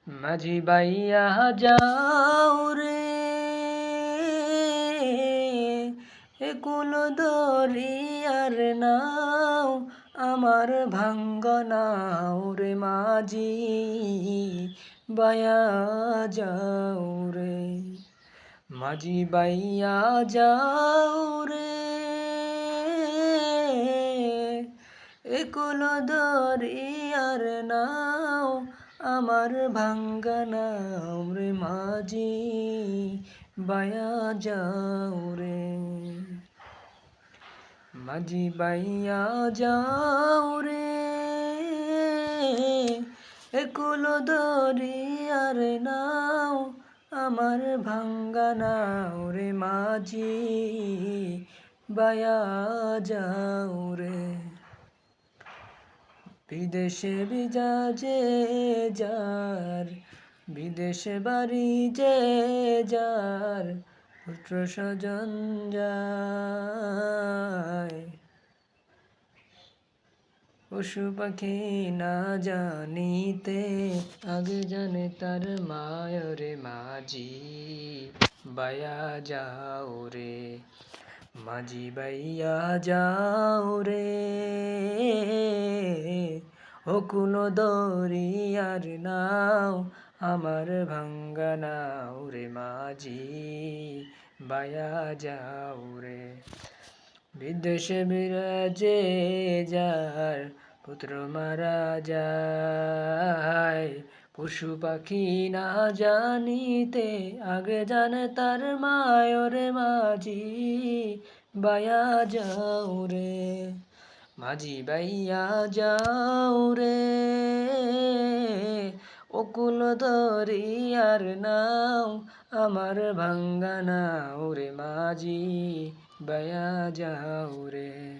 মাঝি বাইয়া যাও রে একুল দরিয়ার নাও আমার ভাঙ্গনাও রে মাঝি বাইয়া যাও রে মাঝি বাইয়া যাও রে একুল দরিয়ার নাও আমার ভাঙ্গনাও রে মাঝি বাইয়া যাও রে মাঝি বাইয়া যাও রে একুল দরিয়ার নাও আমার ভাঙ্গনাও রে মাঝি বাইয়া যাও রে বিদেশে বিজা যে যার বিদেশে বাড়ি যে যার পুত্র স্বজন যায় পশু পাখি না জানিতে আগে জানে তার মায়রে মাঝি বাইয়া যাও রে মাঝি বাইয়া যাও রে অকুল দরিয়ার নাও আমার ভাঙ্গনাও রে মাঝি বাইয়া যাও রে বিদেশে বিরাজে যার পুত্র মারা যায় পশু পাখি না জানিতে আগে জানে তার মায়রে মাঝি বাইয়া যাও রে মাঝি বাইয়া যাও রে অকুল দরিয়ার নাও আমার ভাঙ্গনাও রে মাঝি বাইয়া যাও রে।